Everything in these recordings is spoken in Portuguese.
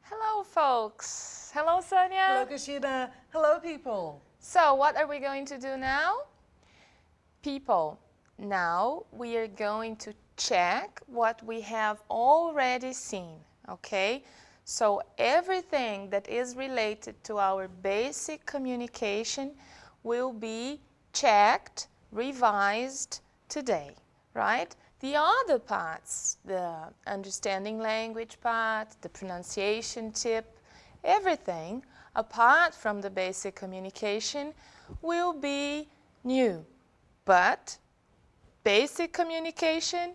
Hello, folks. Hello, Sonia. Hello, Christina. Hello, people. So, what are we going to do now? People, now we are going to check what we have already seen, okay? So, everything that is related to our basic communication will be checked, revised today, right? The other parts, the understanding language part, the pronunciation tip, everything apart from the basic communication will be new. But basic communication,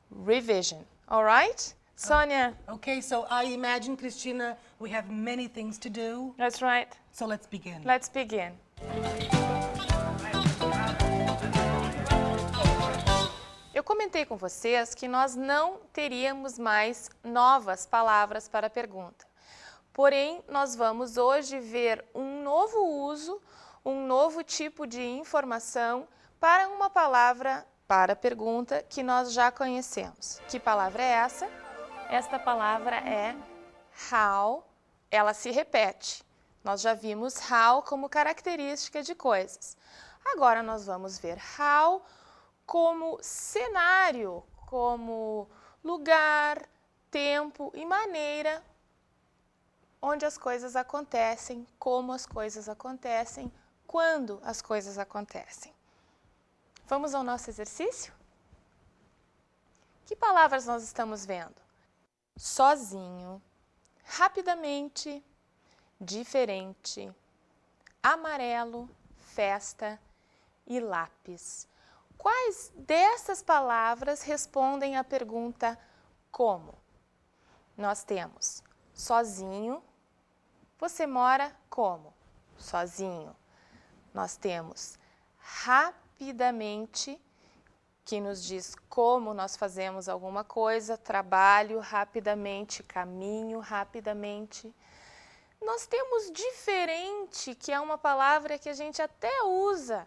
revision, all right? Sonia? Okay, so I imagine, Christina, we have many things to do. That's right. So let's begin. Let's begin. Eu comentei com vocês que nós não teríamos mais novas palavras para a pergunta. Porém, nós vamos hoje ver um novo uso, um novo tipo de informação para uma palavra para a pergunta que nós já conhecemos. Que palavra é essa? Esta palavra é how. Ela se repete. Nós já vimos how como característica de coisas. Agora nós vamos ver how como cenário, como lugar, tempo e maneira onde as coisas acontecem, como as coisas acontecem, quando as coisas acontecem. Vamos ao nosso exercício? Que palavras nós estamos vendo? Sozinho, rapidamente, diferente, amarelo, festa e lápis. Quais dessas palavras respondem à pergunta como? Nós temos sozinho. Você mora como? Sozinho. Nós temos rapidamente, que nos diz como nós fazemos alguma coisa, trabalho rapidamente, caminho rapidamente. Nós temos diferente, que é uma palavra que a gente até usa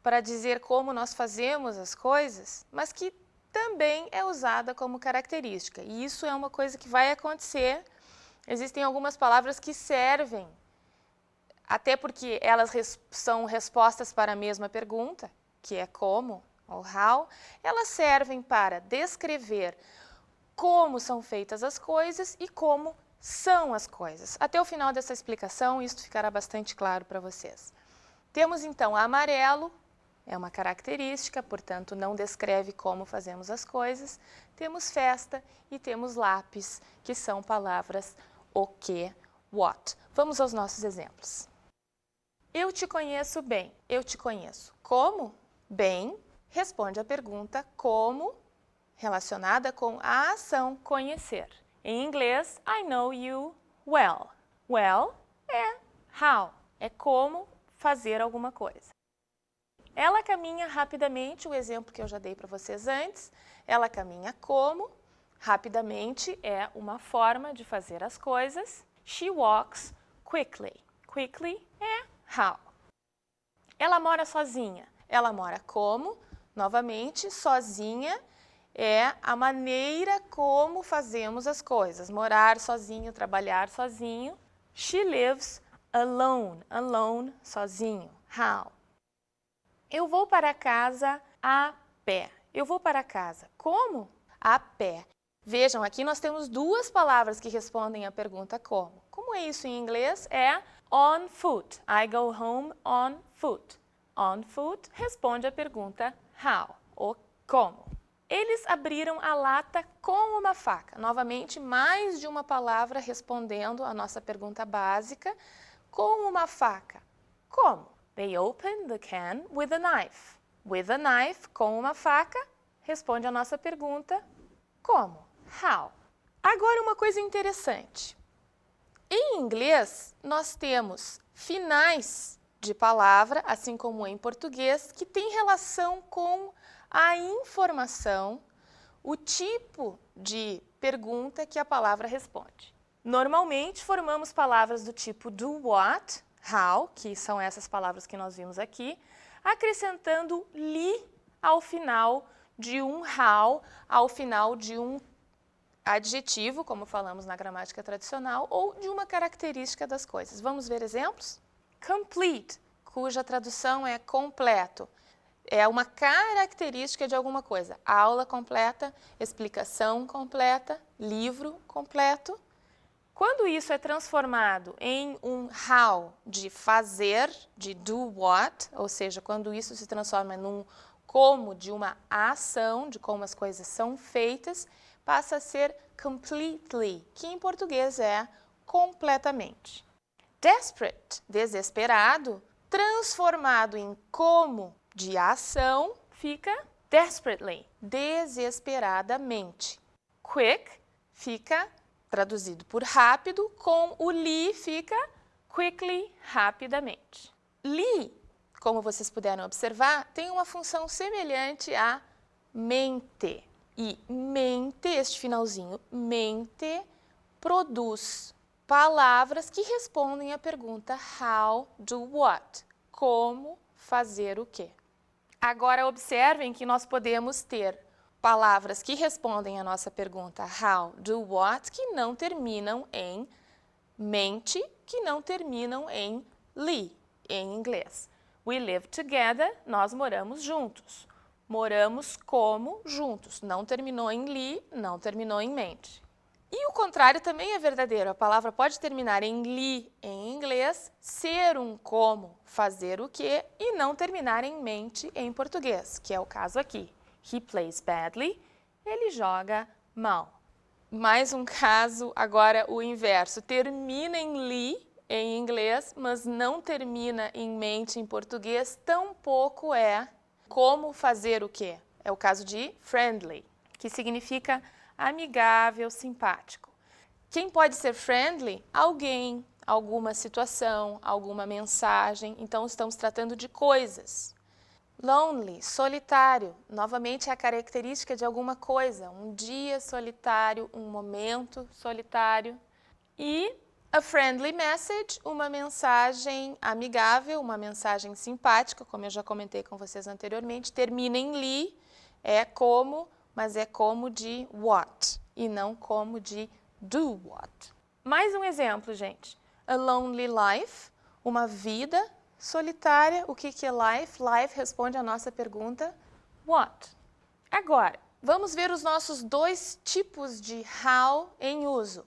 para dizer como nós fazemos as coisas, mas que também é usada como característica. E isso é uma coisa que vai acontecer. Existem algumas palavras que servem, até porque elas são respostas para a mesma pergunta, que é como ou how, elas servem para descrever como são feitas as coisas e como são as coisas. Até o final dessa explicação, isso ficará bastante claro para vocês. Temos então amarelo, é uma característica, portanto não descreve como fazemos as coisas. Temos festa e temos lápis, que são palavras o que, what. Vamos aos nossos exemplos. Eu te conheço bem. Eu te conheço como? Bem, responde a pergunta como, relacionada com a ação conhecer. Em inglês, I know you well. Well é how, é como fazer alguma coisa. Ela caminha rapidamente, o exemplo que eu já dei para vocês antes. Ela caminha como? Rapidamente é uma forma de fazer as coisas. She walks quickly. Quickly é how. Ela mora sozinha. Ela mora como? Novamente, sozinha é a maneira como fazemos as coisas. Morar sozinho, trabalhar sozinho. She lives alone. Alone, sozinho. How? Eu vou para casa a pé. Eu vou para casa como? A pé. Vejam, aqui nós temos duas palavras que respondem à pergunta como. Como é isso em inglês? É on foot. I go home on foot. On foot responde à pergunta how, ou como. Eles abriram a lata com uma faca. Novamente, mais de uma palavra respondendo à nossa pergunta básica. Com uma faca. Como? They opened the can with a knife. With a knife, com uma faca, responde a nossa pergunta como? How? Agora uma coisa interessante. Em inglês, nós temos finais de palavra, assim como em português, que tem relação com a informação, o tipo de pergunta que a palavra responde. Normalmente, formamos palavras do tipo do what, how, que são essas palavras que nós vimos aqui, acrescentando li ao final de um how, ao final de um adjetivo, como falamos na gramática tradicional, ou de uma característica das coisas. Vamos ver exemplos? Complete, cuja tradução é completo. É uma característica de alguma coisa. Aula completa, explicação completa, livro completo. Quando isso é transformado em um how de fazer, de do what, ou seja, quando isso se transforma num como de uma ação, de como as coisas são feitas, passa a ser completely, que em português é completamente. Desperate, desesperado, transformado em como de ação, fica desperately, desesperadamente. Quick fica traduzido por rápido, com o li fica quickly, rapidamente. Li, como vocês puderam observar, tem uma função semelhante a mente. E mente, este finalzinho, mente, produz palavras que respondem à pergunta how, do what, como fazer o quê. Agora observem que nós podemos ter palavras que respondem à nossa pergunta how, do what, que não terminam em mente, que não terminam em li, em inglês. We live together, nós moramos juntos. Moramos como juntos. Não terminou em li, não terminou em mente. E o contrário também é verdadeiro. A palavra pode terminar em li em inglês, ser um como, fazer o quê, e não terminar em mente em português, que é o caso aqui. He plays badly, ele joga mal. Mais um caso, agora o inverso. Termina em li em inglês, mas não termina em mente em português, tampouco é como fazer o quê. É o caso de friendly, que significa amigável, simpático. Quem pode ser friendly? Alguém, alguma situação, alguma mensagem. Então, estamos tratando de coisas. Lonely, solitário, novamente é a característica de alguma coisa. Um dia solitário, um momento solitário. E a friendly message, uma mensagem amigável, uma mensagem simpática, como eu já comentei com vocês anteriormente. Termina em li, é como, mas é como de what e não como de do what. Mais um exemplo, gente. A lonely life, uma vida solitária. O que é life? Life responde à nossa pergunta what. Agora, vamos ver os nossos dois tipos de how em uso.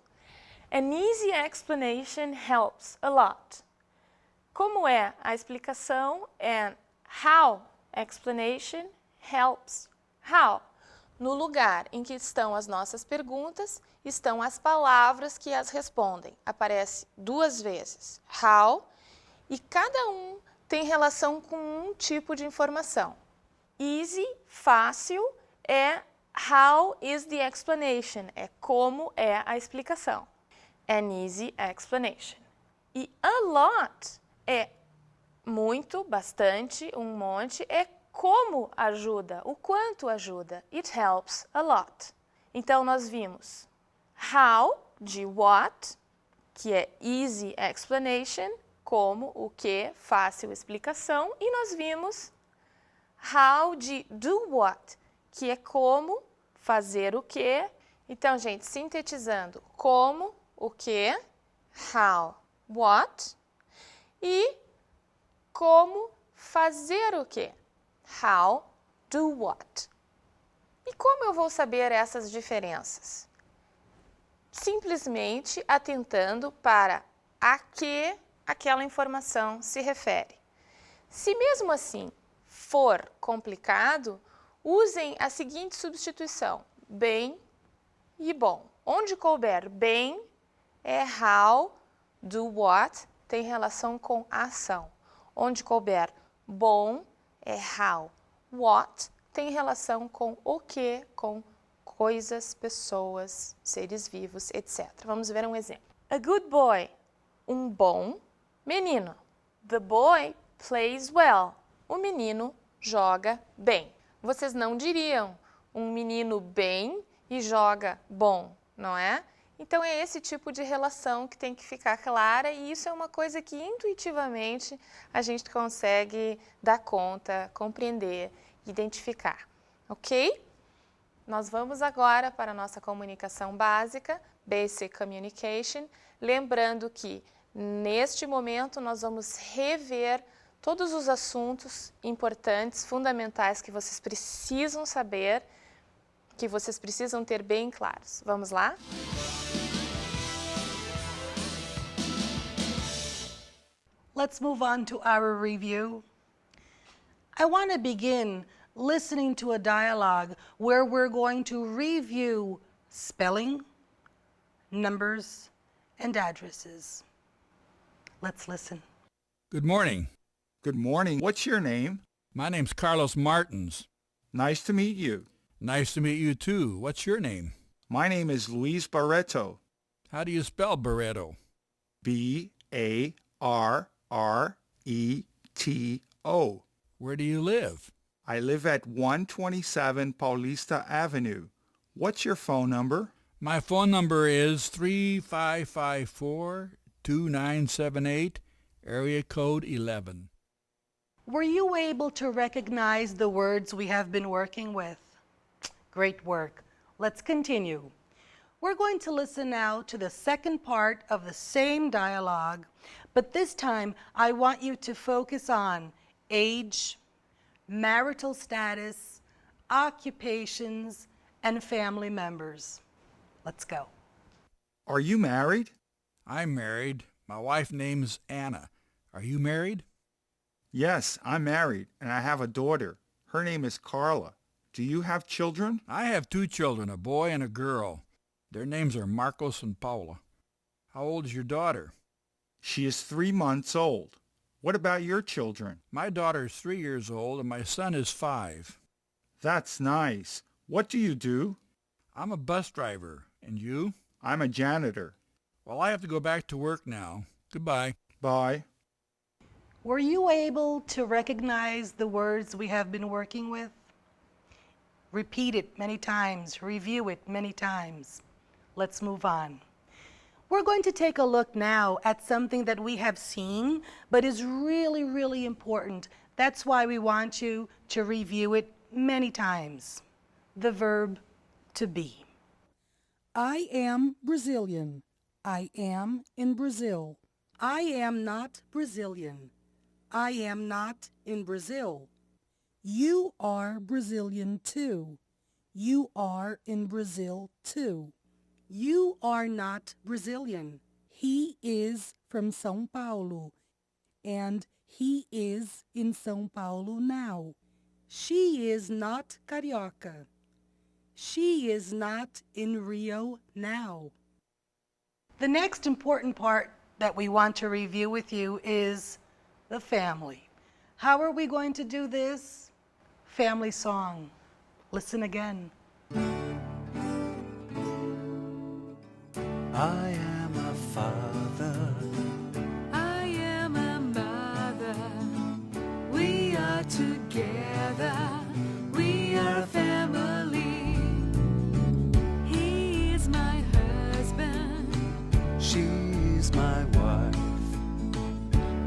An easy explanation helps a lot. Como é a explicação? And how explanation helps how. No lugar em que estão as nossas perguntas, estão as palavras que as respondem. Aparece duas vezes, how, e cada um tem relação com um tipo de informação. Easy, fácil, é how is the explanation, é como é a explicação. An easy explanation. E a lot é muito, bastante, um monte, é como ajuda, o quanto ajuda. It helps a lot. Então, nós vimos how, de what, que é easy explanation, como, o que, fácil explicação. E nós vimos how, de do what, que é como, fazer o que. Então, gente, sintetizando, como, o que, how, what, e como fazer o que, how, do what. E como eu vou saber essas diferenças? Simplesmente atentando para a que aquela informação se refere. Se mesmo assim for complicado, usem a seguinte substituição, bem e bom. Onde couber bem é how, do what, tem relação com ação. Onde couber bom é how, what, tem relação com o que, com coisas, pessoas, seres vivos, etc. Vamos ver um exemplo. A good boy, um bom menino. The boy plays well. O menino joga bem. Vocês não diriam um menino bem e joga bom, não é? Então, é esse tipo de relação que tem que ficar clara e isso é uma coisa que intuitivamente a gente consegue dar conta, compreender, identificar, ok? Nós vamos agora para a nossa comunicação básica, Basic Communication, lembrando que neste momento nós vamos rever todos os assuntos importantes, fundamentais que vocês precisam saber, que vocês precisam ter bem claros. Vamos lá? Let's move on to our review. I want to begin listening to a dialogue where we're going to review spelling, numbers, and addresses. Let's listen. Good morning. Good morning. What's your name? My name's Carlos Martins. Nice to meet you. Nice to meet you too. What's your name? My name is Luis Barreto. How do you spell Barreto? B-A-R-R-E-T-O. Where do you live? I live at 127 Paulista Avenue. What's your phone number? My phone number is 3554-2978, area code 11. Were you able to recognize the words we have been working with? Great work. Let's continue. We're going to listen now to the second part of the same dialogue, but this time I want you to focus on age, marital status, occupations, and family members. Let's go. Are you married? I'm married. My wife's name's Anna. Are you married? Yes, I'm married, and I have a daughter. Her name is Carla. Do you have children? I have 2 children, a boy and a girl. Their names are Marcos and Paula. How old is your daughter? She is 3 months old. What about your children? My daughter is 3 years old and my son is 5. That's nice. What do you do? I'm a bus driver. And you? I'm a janitor. Well, I have to go back to work now. Goodbye. Bye. Were you able to recognize the words we have been working with? Repeat it many times, review it many times. Let's move on. We're going to take a look now at something that we have seen, but is really, really important. That's why we want you to review it many times. The verb to be. I am Brazilian. I am in Brazil. I am not Brazilian. I am not in Brazil. You are Brazilian too. You are in Brazil too. You are not Brazilian. He is from São Paulo, and he is in São Paulo now. She is not Carioca. She is not in Rio now. The next important part that we want to review with you is the family. How are we going to do this? Family song. Listen again. I am a father. I am a mother. We are together. We are family. He is my husband. She's my wife.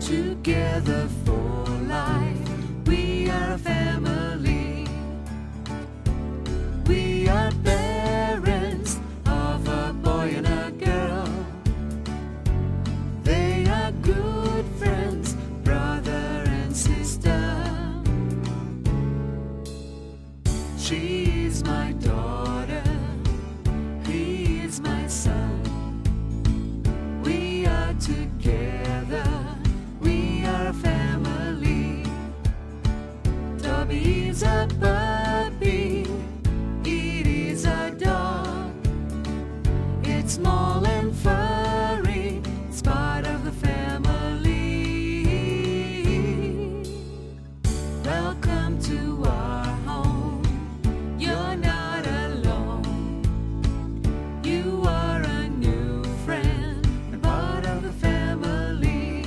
Together for life. We are a family. We are parents of a boy and a girl. They are good friends, brother and sister. She is my daughter. He is my son. We are together. We are a family. Toby is a puppy. It is a dog. It's small and furry. It's part of the family. Welcome to our home. You're not alone. You are a new friend and part of the family.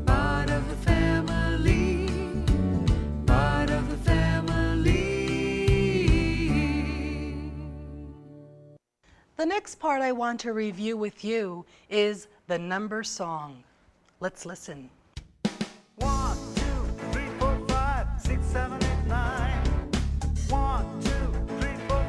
Part of the family. Part of the family. The next part I want to review with you is the number song. Let's listen. 1, 2, 3, 4, 5, 6, 7, 8, 9. 1, 2, 3, 4,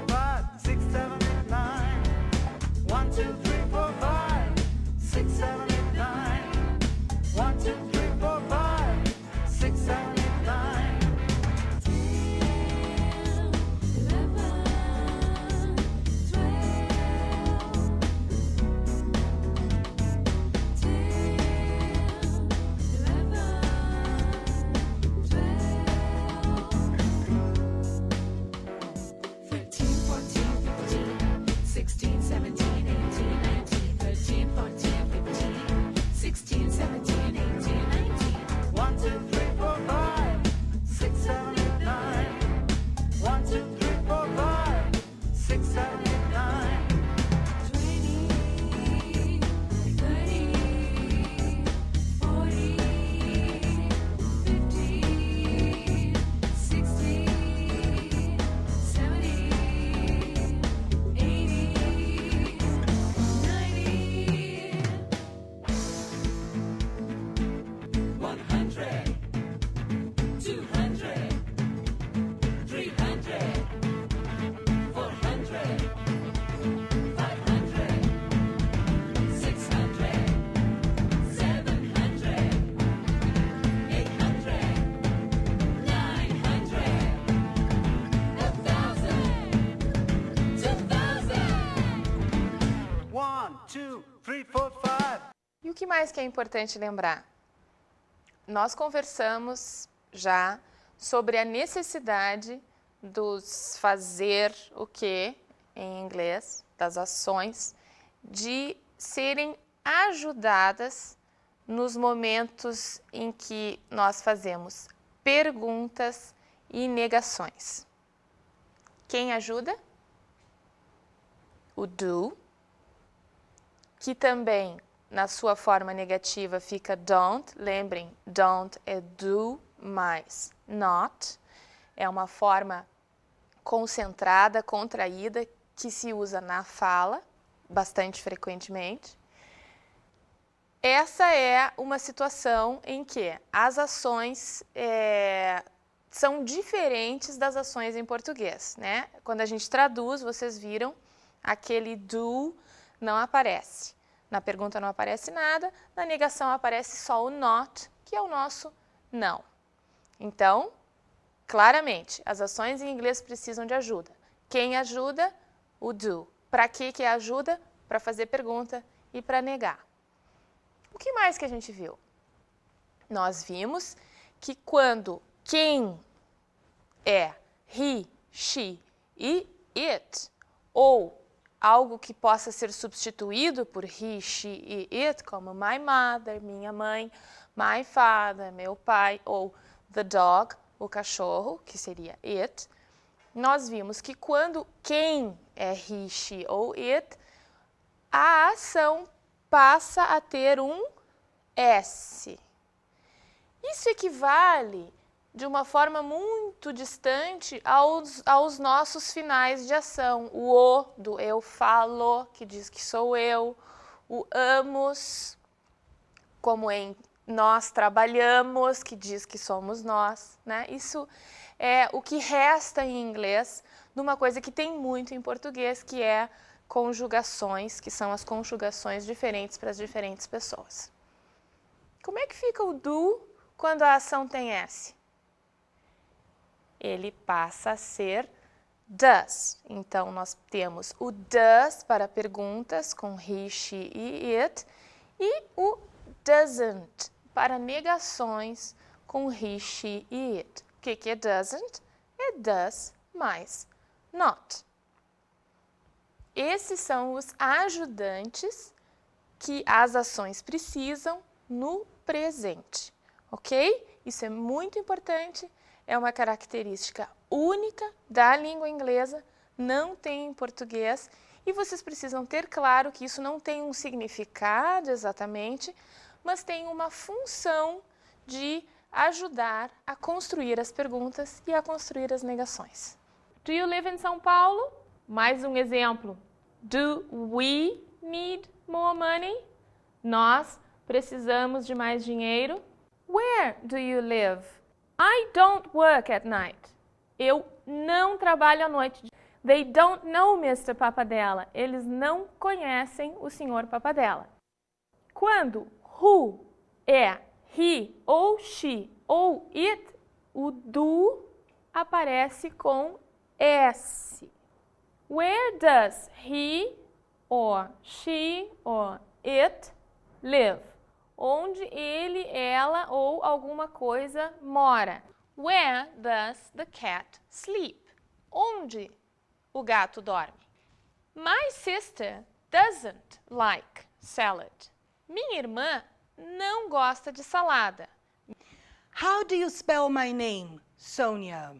2, 3, 4, 5. E o que mais que é importante lembrar? Nós conversamos já sobre a necessidade dos fazer o quê, em inglês, das ações, de serem ajudadas nos momentos em que nós fazemos perguntas e negações. Quem ajuda? O do, que também na sua forma negativa fica don't. Lembrem, don't é do mais not. É uma forma concentrada, contraída, que se usa na fala, bastante frequentemente. Essa é uma situação em que as ações são diferentes das ações em português, né? Quando a gente traduz, vocês viram, aquele do não aparece. Na pergunta não aparece nada, na negação aparece só o not, que é o nosso não. Então, claramente, as ações em inglês precisam de ajuda. Quem ajuda? O do. Para que é ajuda? Para fazer pergunta e para negar. O que mais que a gente viu? Nós vimos que quando quem é he, she e it, ou algo que possa ser substituído por he, she e it, como my mother, minha mãe, my father, meu pai, ou the dog, o cachorro, que seria it, nós vimos que quando quem é he, she ou it, a ação passa a ter um S. Isso equivale de uma forma muito distante aos nossos finais de ação. O do eu falo, que diz que sou eu. O amos, como em nós trabalhamos, que diz que somos nós, né? Isso é o que resta em inglês de uma coisa que tem muito em português, que é conjugações, que são as conjugações diferentes para as diferentes pessoas. Como é que fica o do quando a ação tem S? Ele passa a ser does. Então, nós temos o does para perguntas com he, she e it e o doesn't para negações com he, she e it. O que é doesn't? É does mais not. Esses são os ajudantes que as ações precisam no presente, ok? Isso é muito importante. É uma característica única da língua inglesa, não tem em português, e vocês precisam ter claro que isso não tem um significado exatamente, mas tem uma função de ajudar a construir as perguntas e a construir as negações. Do you live in São Paulo? Mais um exemplo. Do we need more money? Nós precisamos de mais dinheiro. Where do you live? I don't work at night. Eu não trabalho à noite. They don't know Mr. Papadella. Eles não conhecem o Sr. Papadella. Quando who é he ou she ou it, o do aparece com S. Where does he or she or it live? Onde ele, ela ou alguma coisa mora. Where does the cat sleep? Onde o gato dorme? My sister doesn't like salad. Minha irmã não gosta de salada. How do you spell my name, Sonia?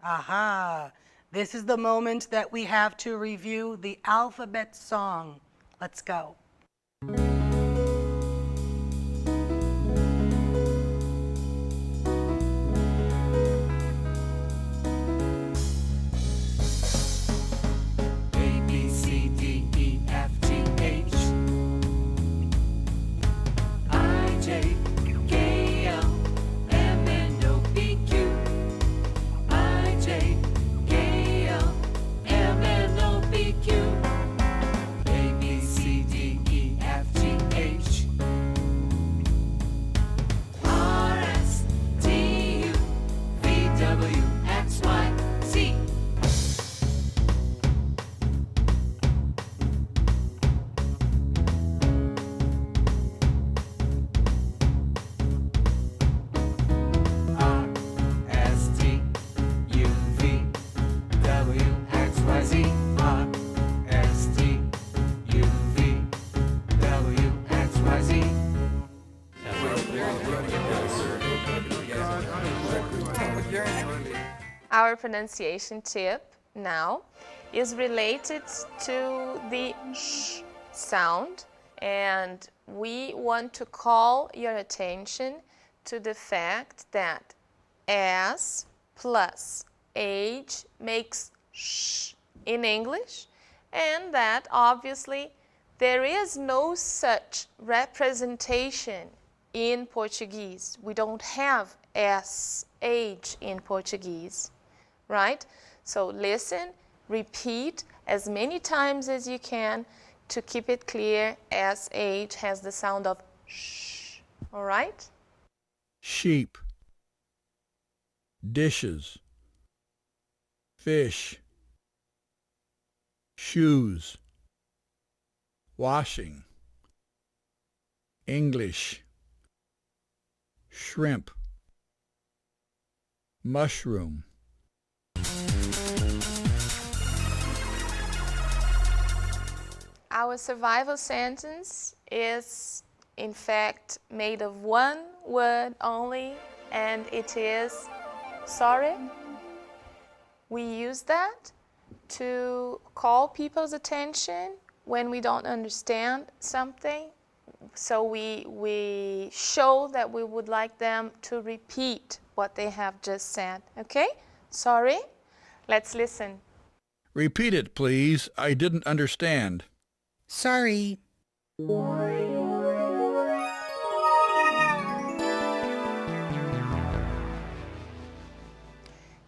Aha! This is the moment that we have to review the alphabet song. Let's go. A, B, C, D, E, F, G, Our pronunciation tip now is related to the sh sound, and we want to call your attention to the fact that S plus age makes sh in English, and that obviously there is no such representation in Portuguese. We don't have SH in Portuguese, right? So listen, repeat as many times as you can to keep it clear. SH has the sound of sh, all right? sheep, dishes, fish, shoes, washing, English, shrimp, mushroom. Our survival sentence is, in fact, made of one word only, and it is sorry. We use that to call people's attention when we don't understand something. So we show that we would like them to repeat what they have just said. Okay? Sorry. Let's listen. Repeat it, please. I didn't understand. Sorry.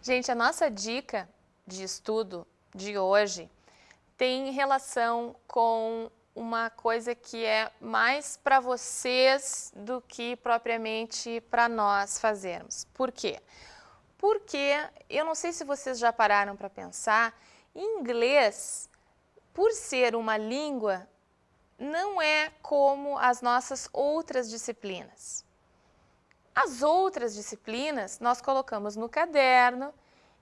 Gente, a nossa dica de estudo de hoje tem relação com uma coisa que é mais para vocês do que propriamente para nós fazermos. Por quê? Porque eu não sei se vocês já pararam para pensar, inglês, por ser uma língua, não é como as nossas outras disciplinas. As outras disciplinas nós colocamos no caderno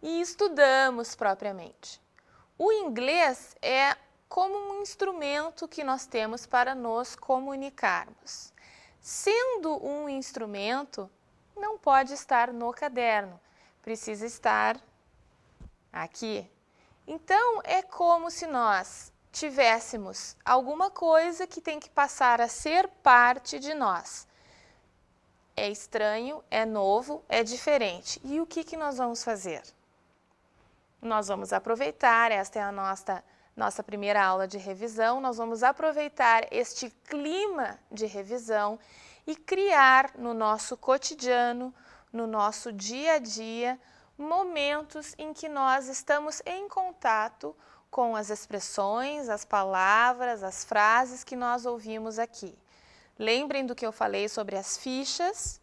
e estudamos propriamente. O inglês é como um instrumento que nós temos para nos comunicarmos. Sendo um instrumento, não pode estar no caderno, precisa estar aqui. Então, é como se nós tivéssemos alguma coisa que tem que passar a ser parte de nós. É estranho, é novo, é diferente. E o que nós vamos fazer? Nós vamos aproveitar, esta é a nossa primeira aula de revisão, nós vamos aproveitar este clima de revisão e criar no nosso cotidiano, no nosso dia a dia, momentos em que nós estamos em contato com as expressões, as palavras, as frases que nós ouvimos aqui. Lembrem do que eu falei sobre as fichas.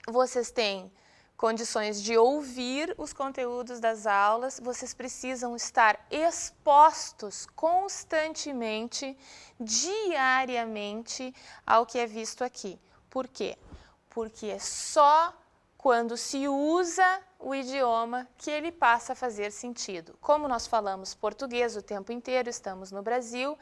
Vocês têm condições de ouvir os conteúdos das aulas, vocês precisam estar expostos constantemente, diariamente, ao que é visto aqui. Por quê? Porque é só quando se usa o idioma que ele passa a fazer sentido. Como nós falamos português o tempo inteiro, estamos no Brasil,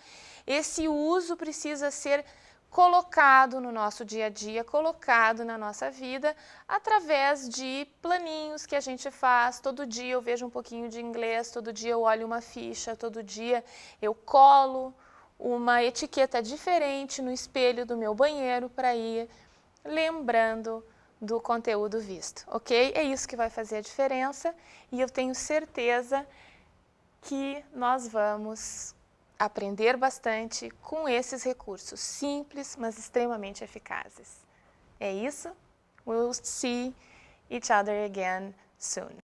esse uso precisa ser colocado no nosso dia a dia, colocado na nossa vida, através de planinhos que a gente faz. Todo dia eu vejo um pouquinho de inglês, todo dia eu olho uma ficha, todo dia eu colo uma etiqueta diferente no espelho do meu banheiro para ir lembrando do conteúdo visto, ok? É isso que vai fazer a diferença e eu tenho certeza que nós vamos aprender bastante com esses recursos simples, mas extremamente eficazes. É isso? We'll see each other again soon.